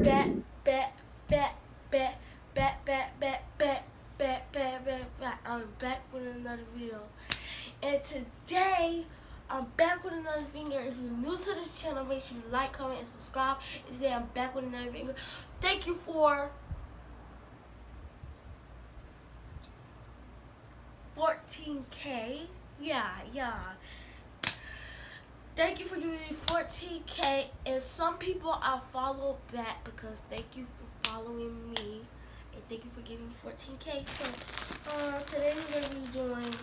back, back, back, back, back, back, back, back, back, back, back, back. I'm back with another video. And today, I'm back with another video. If you're new to this channel, make sure you like, comment, and subscribe. And today, I'm back with another video. Thank you for 14K. Yeah. Thank you for giving me 14K, and some people I follow back because thank you for following me, and thank you for giving me 14K. So, today we're gonna be doing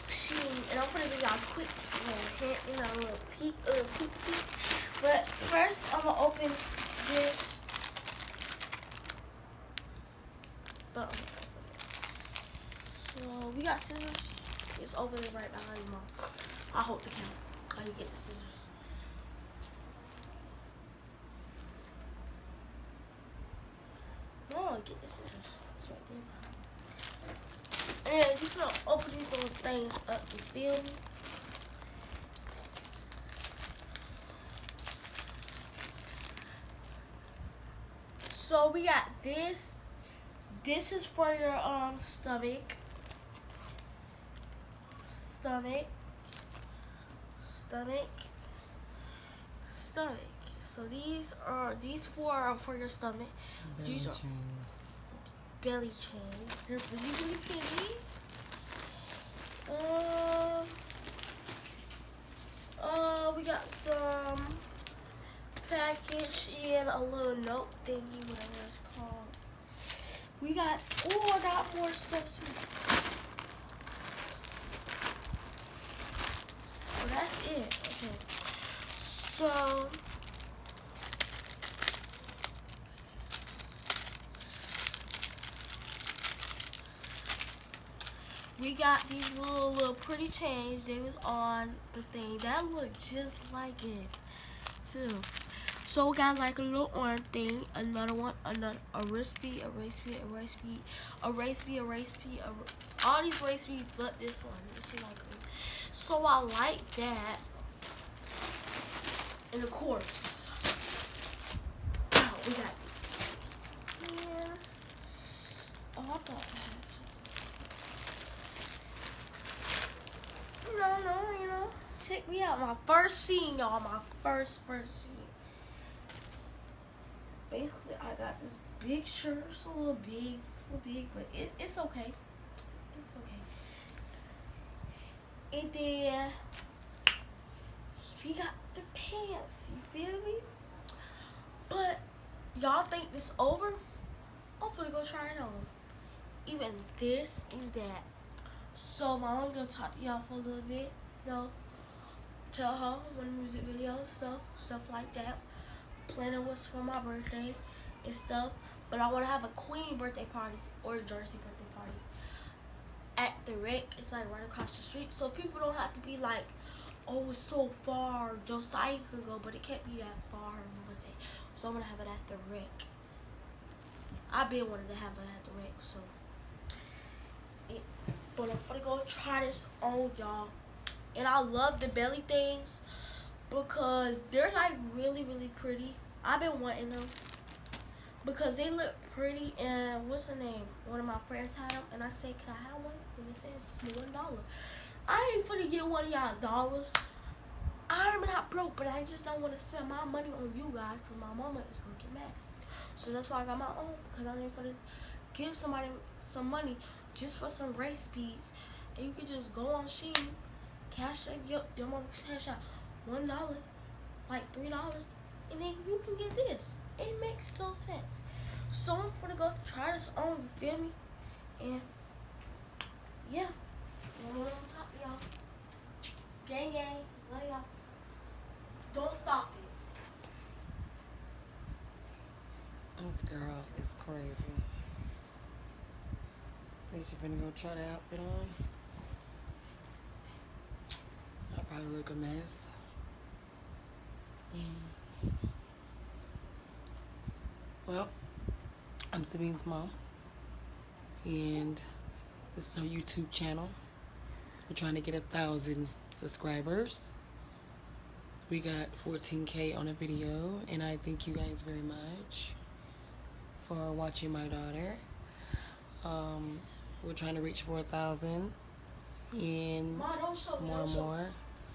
SHEIN, and I'm gonna give y'all a quick hint, a little peek. But first, I'm gonna open this. So we got scissors. It's over there right behind you, Mom. I hold the camera. How you get the scissors? No, get the scissors. It's right there behind. And you can open these little things up. You feel me? So we got this. This is for your stomach. Stomach. So these four are for your stomach. These are belly chains. They're really pretty. We got some package and a little note thingy, whatever it's called. We got I got more stuff too. Well, that's it. Okay. So we got these little pretty chains. They was on the thing. That looked just like it too. So we got like a little orange thing, another one, a wrist bead, all these wrist beads, but this one, like. So I like that, and of course, we got this. Yeah. Oh, I thought I had. No, check me out. My first SHEIN, y'all. My first SHEIN. Basically, I got this big shirt. It's a little big, but it's okay. It's okay. And then we got the pants. You feel me? But y'all think this over? I'm gonna go try it on. Even this and that. So my mom gonna talk to y'all for a little bit. Tell her when music videos, stuff like that. Planning what's for my birthday and stuff, but I want to have a queen birthday party or a Jersey birthday party at the rec. It's like right across the street, so people don't have to be like, oh, it's so far. Josiah could go, but it can't be that far. So I'm gonna have it at the rec. I've been wanting to have it at the rec, so. But I'm gonna go try this on, y'all. And I love the belly things because they're like really pretty. I've been wanting them because they look pretty. And what's the name? One of my friends had them, and I said, "Can I have one?" And they said it's $1. I ain't finna get one of y'all dollars. I'm not broke, but I just don't want to spend my money on you guys because my mama is gonna get mad. So that's why I got my own, because I ain't finna give somebody some money just for some race beads. And you can just go on SHEIN, cash your mama's cash out $1, like $3, and then you can get this. It makes so sense. So I'm gonna go try this on, you feel me? And yeah, one more on top, y'all. Gang, love y'all. Don't stop it. This girl is crazy. Think she finna go try the outfit on? I'll probably look a mess. Well, I'm Sabine's mom, and this is our YouTube channel. We're trying to get 1,000 subscribers. We got 14K on a video, and I thank you guys very much for watching my daughter. We're trying to reach 4,000 and Ma, don't show me. more Don't and show me. more.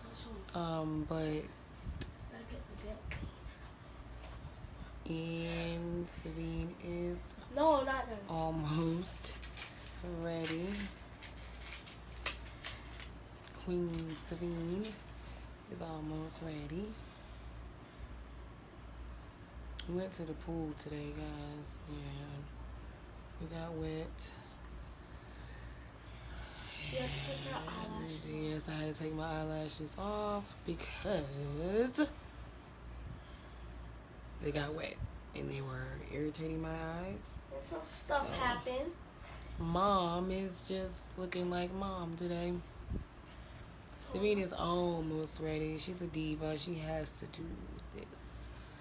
Don't show me. But Gotta get the belt thing. and Sabine is No, not that. almost ready. Queen Sabine is almost ready. We went to the pool today, guys, and we got wet. You have to take your eyelashes off. Yes, I had to take my eyelashes off because they got wet and they were irritating my eyes. And some stuff So- happened. Mom is just looking like mom today. Sabine is almost ready. She's a diva. She has to do this.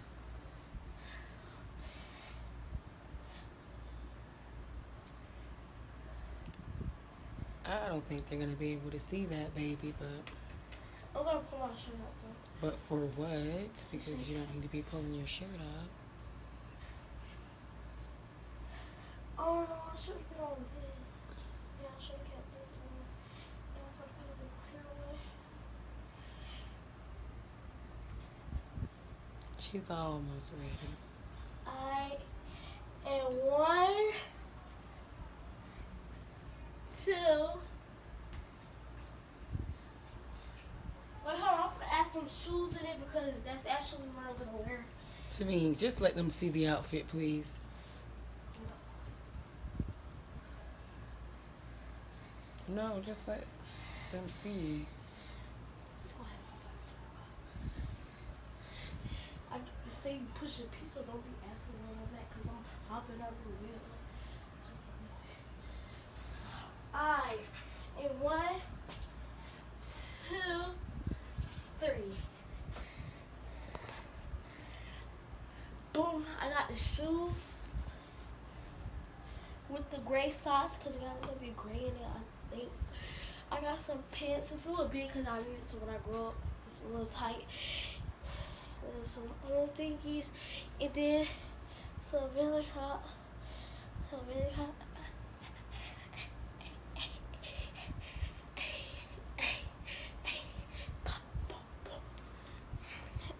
I don't think they're gonna be able to see that, baby, but I'm gonna pull my shirt up though. but for what? Because you don't need to be pulling your shirt up. Oh no, I should have put on this. Yeah, I should have kept this one. And I forgot the clear one. She's almost ready. And 1, 2. Wait, hold on. I'm gonna add some shoes in it because that's actually what I'm gonna wear. Sabine, just let them see the outfit, please. No, just let them see. Just gonna have some size I get to say you push a piece, so don't be asking me all that because I'm hopping up the wheel. In 1, 2, 3. Boom! I got the shoes with the gray socks because I got a little bit gray in it. I think I got some pants. It's a little big because I need it so when I grow up, it's a little tight. And some old thingies, and then some really hot.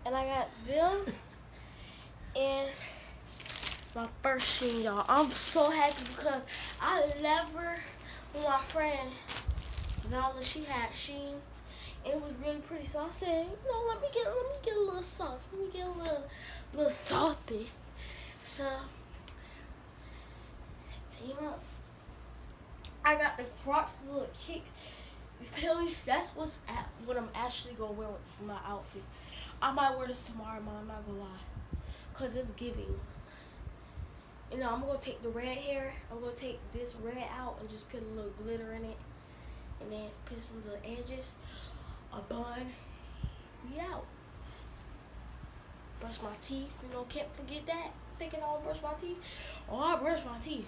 And I got them and my first SHEIN, y'all. I'm so happy because I never, with my friend Nala, she had SHEIN. It was really pretty, so I said, you know, let me get a little sauce. Let me get a little salty. So, team up. I got the Crocs little kick. You feel me? That's what I'm actually gonna wear with my outfit. I might wear this tomorrow, Mom. I'm not gonna lie, cause it's giving. You know, I'm gonna take the red hair. I'm gonna take this red out and just put a little glitter in it, and then put some little edges, a bun. We out. Brush my teeth. You know, can't forget that. Thinking I don't brush my teeth. Oh, I brush my teeth.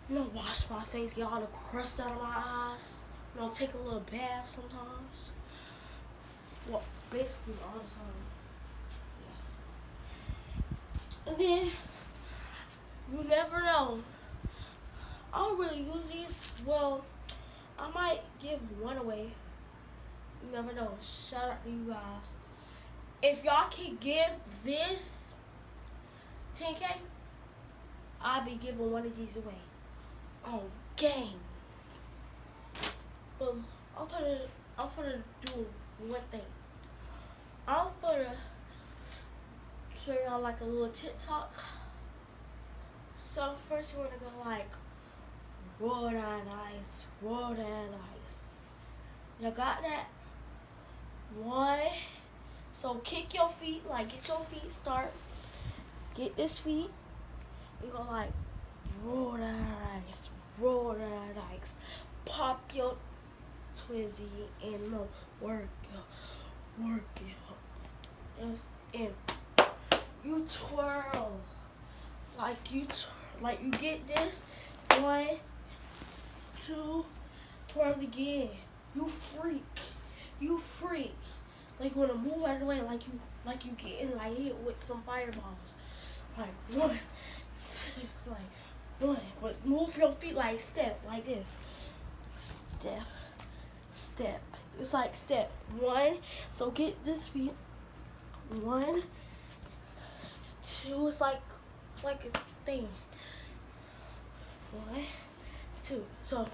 You know, wash my face, get all the crust out of my eyes. You know, take a little bath sometimes. Well, basically all the time. Yeah. And then, you never know. I don't really use these. Well, I might give one away. You never know. Shout out to you guys. If y'all can give this 10K, I'll be giving one of these away. Oh, gang. But I'm gonna do one thing. I'm gonna show y'all like a little TikTok. So first we're gonna go like roll that ice, roll that ice. Y'all got that? 1. So kick your feet, like get your feet start. Get this feet. You go like roll that ice, roll that ice. Pop your twizzy and no work it. And you twirl. Like you get this. 1, 2, twirl again. You freak. Like you wanna move out of the way, like you getting like hit with some fireballs. Like one, two, like one. But move your feet like step, like this. Step, step. It's like step one. So get this feet. 1, 2. It's like a thing. 1, 2. So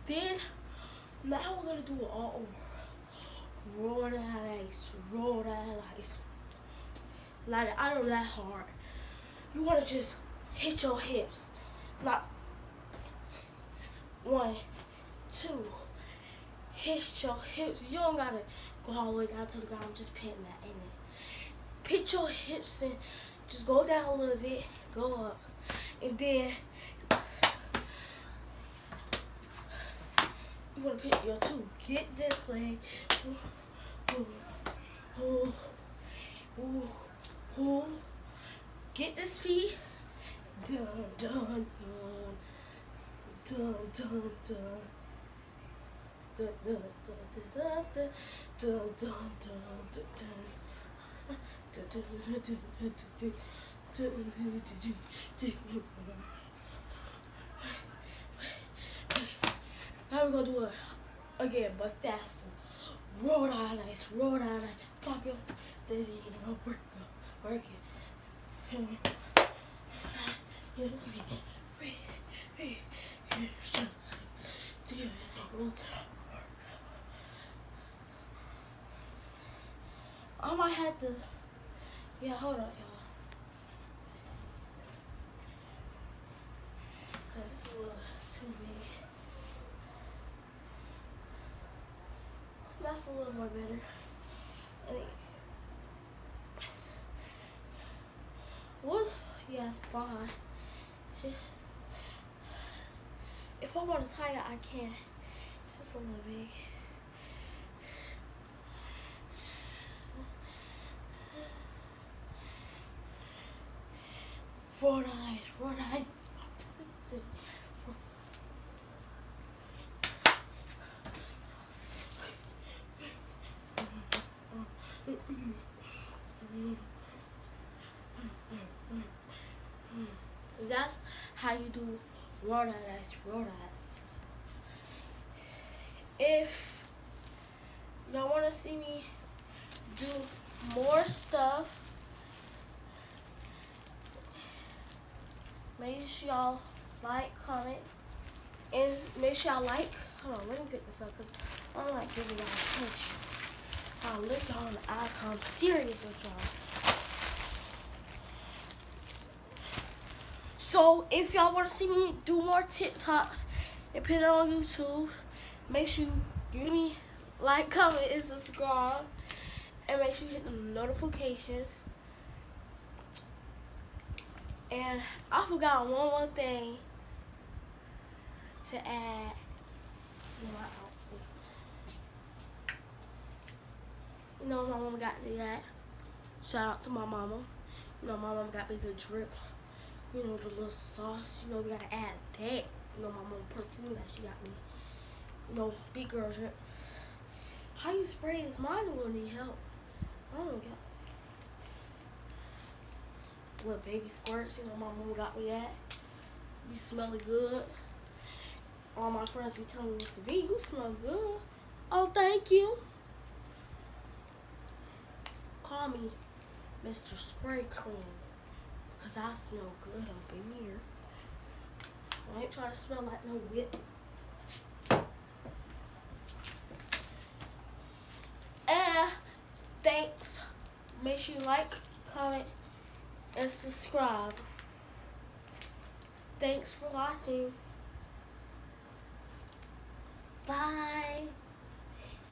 then now we're gonna do it all over. Roll that ice, roll that ice. Like I know that hard. You wanna just hit your hips. Not 1, 2. Hit your hips. You don't gotta go all the way down to the ground. I'm just pitting that, ain't it? Pit your hips and just go down a little bit, go up, and then you wanna pit your 2. Get this leg. Ooh, ooh, ooh. Get this feet. Dun dun dun dun dun dun. Dun dun dun dun dun dun dun dun dun. Now we're gonna do it again, but faster. Roll that ice, roll that ice. Pop your steady, work it. I might have to. Yeah, hold on, y'all. Cause it's a little too big. That's a little more better. Yeah, it's fine. If I want to tie it, I can. It's just a little big. Roll eyes, roll eyes. That's how you do roll that ice, roll that ice. If y'all want to see me do more stuff, make sure y'all like, comment, and make sure y'all like. Hold on, let me pick this up because I don't like giving y'all attention. I'll look y'all in the eye. I'm serious with y'all. So if y'all want to see me do more TikToks and put it on YouTube, make sure you give me like, comment, and subscribe, and make sure you hit the notifications. And I forgot one more thing to add to my outfit. You know, my mama got me that. Shout out to my mama. You know, my mama got me the drip. You know, the little sauce. You know, we gotta add that. You know, my mama perfume that she got me. You know, big girl drip. How you spray this? Mine will need help. I don't get little baby squirts. You know, my mama got me that. Be smelling good. All my friends be telling me, Mr. V, you smell good. Oh, thank you. Call me Mr. Spray Clean, because I smell good up in here. I ain't trying to smell like no whip. And thanks. Make sure you like, comment, and subscribe. Thanks for watching. Bye.